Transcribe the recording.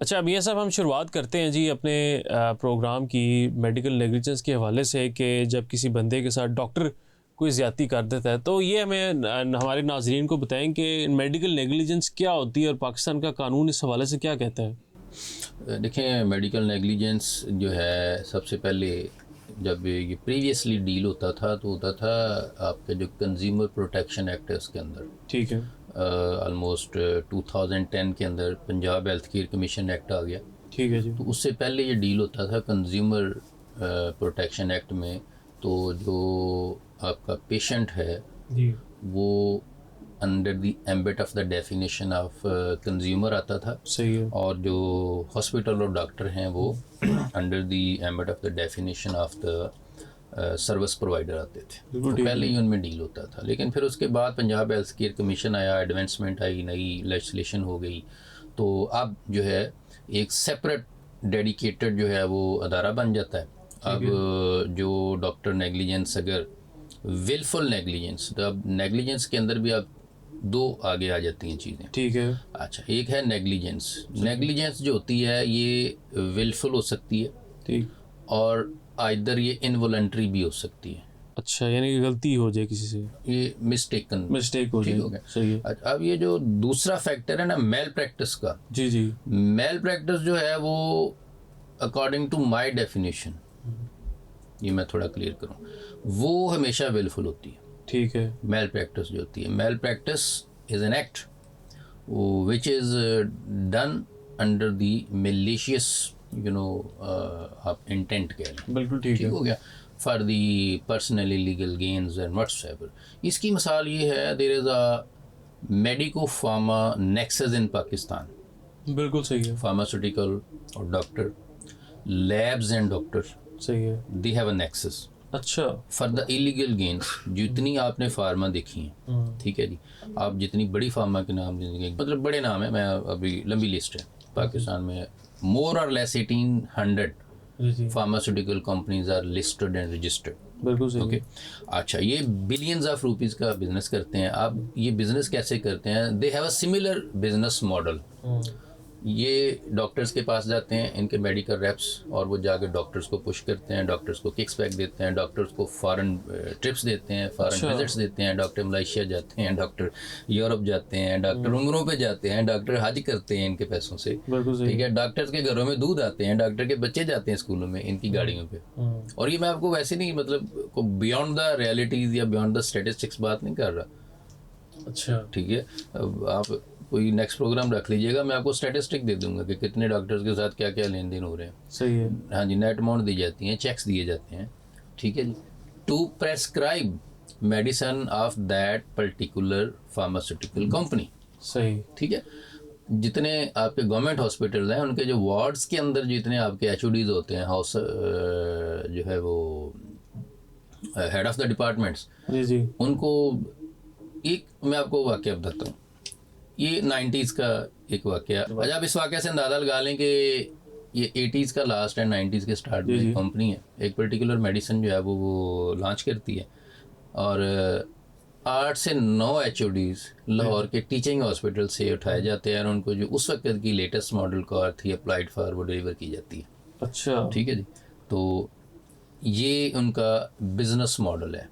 अच्छा मियां साहब, हम शुरुआत करते हैं जी अपने प्रोग्राम की मेडिकल नेग्लिजेंस के हवाले से कि जब किसी बंदे के साथ डॉक्टर कोई ज़्यादती कर देता है, तो ये हमें हमारे नाजरीन को बताएं कि मेडिकल नेग्लिजेंस क्या होती है और पाकिस्तान का कानून इस हवाले से क्या कहता है। देखें, मेडिकल नेग्लिजेंस जो है, सबसे पहले जब ये प्रीवियसली डील होता था तो होता था आपका जो कंज्यूमर प्रोटेक्शन एक्ट है उसके अंदर। ठीक है। ऑलमोस्ट 2010 के अंदर Punjab health care commission act आ गया। ठीक है जी। तो उससे पहले ये डील होता था कंज्यूमर प्रोटेक्शन एक्ट में। तो जो आपका पेशेंट है जी। वो under the ambit of the definition of consumer आता था। सही है। और जो हॉस्पिटल और डॉक्टर हैं वो under the ambit of the definition of the service provider आते थे। तो पहले ही उनमें डील होता था, लेकिन फिर उसके बाद पंजाब हेल्थ केयर कमीशन आया, एडवांसमेंट आई, नई लेजिस्लेशन हो गई। तो अब जो है एक सेपरेट डेडिकेटेड जो है वो अदारा बन जाता है। अब जो डॉक्टर नेग्लिजेंस, अगर विलफुल नेग्लिजेंस, तो अब नेग्लिजेंस के अंदर भी आप दो आगे आ जाती हैं चीज़ें। ठीक है। अच्छा, एक है नेग्लिजेंस। नेग्लिजेंस जो होती है ये विलफुल हो सकती है, ठीक, और आइदर ये इनवॉलंटरी भी हो सकती है। अच्छा, यानी कि गलती हो जाए किसी से, ये मिस्टेक हो ठीक जाए। हो गया। सही है। अच्छा, अब ये जो दूसरा फैक्टर है ना, मेल प्रैक्टिस का। जी जी। मेल प्रैक्टिस जो है वो अकॉर्डिंग टू माय डेफिनेशन, ये मैं थोड़ा क्लियर करूं, वो हमेशा विलफुल होती है। ठीक है। मेल प्रैक्टिस जो होती है, malpractice is an act which is done under the malicious आप इंटेंट कह लें। बिल्कुल ठीक हो है। गया, for the personal illegal gains and whatsoever. इसकी मिसाल ये है, there is a medico pharma nexus in Pakistan. बिल्कुल सही है। फार्मास्यूटिकल और डॉक्टर, लैब्स एंड डॉक्टर, सही है। दे हैव अ नेक्सस अच्छा। For the illegal gains. जितनी आपने फार्मा देखी हैं, ठीक है जी, आप जितनी बड़ी फार्मा के नाम देंगे, मतलब बड़े नाम है, मैं अभी लंबी लिस्ट है पाकिस्तान में, मोर और less 1800 pharmaceutical companies are listed and registered. बिल्कुल सही। ओके, अच्छा, ये बिलियंस ऑफ रुपीस का बिजनेस करते हैं। अब ये बिजनेस कैसे करते हैं? They have a similar business model. ये डॉक्टर्स के पास जाते हैं, इनके मेडिकल रेप्स, और वो जाकर डॉक्टर्स को पुश करते हैं, डॉक्टर्स को किक्स बैक देते हैं, डॉक्टर्स को फॉरेन ट्रिप्स देते हैं, फॉरेन विजिट्स देते हैं। डॉक्टर मलेशिया जाते हैं, डॉक्टर यूरोप जाते हैं, डॉक्टर उम्रों पे जाते हैं, डॉक्टर हज करते हैं इनके पैसों से। ठीक है, डॉक्टर्स के घरों में दूध आते हैं, डॉक्टर के बच्चे जाते हैं स्कूलों में इनकी गाड़ियों पे। और ये मैं आपको वैसे नहीं, मतलब को बियॉन्ड द रियलिटीज या बियॉन्ड द स्टेटिस्टिक्स बात नहीं कर रहा। अच्छा। ठीक है, अब आप कोई नेक्स्ट प्रोग्राम रख लीजिएगा, मैं आपको स्टैटिस्टिक दे दूंगा कि कितने डॉक्टर्स के साथ क्या क्या लेन देन हो रहे हैं। सही है। हाँ जी, नेट अमाउंट दी जाती हैं, चेक्स दिए जाते हैं। ठीक है जी, to prescribe medicine of that particular pharmaceutical company. सही। ठीक है, जितने आपके गवर्नमेंट हॉस्पिटल हैं उनके जो वार्ड्स के अंदर जितने आपके HODs होते हैं, हाउस जो है वो हेड ऑफ द डिपार्टमेंट्स, जी जी। उनको एक मैं आपको वाकया बताता हूँ। ये 90s का एक वाकया। अच्छा, आप इस वाकया से अंदाजा लगा लें कि ये 80s का लास्ट है, 90s के स्टार्ट में कंपनी है, एक पर्टिकुलर मेडिसिन जो है वो लॉन्च करती है, और 8 से 9 HODs लाहौर के टीचिंग हॉस्पिटल से उठाए जाते हैं, और उनको जो उस वक्त की लेटेस्ट मॉडल कार थी अप्लाइड फॉर, वो डिलीवर की जाती है। अच्छा। ठीक है जी, तो ये उनका बिजनेस मॉडल है।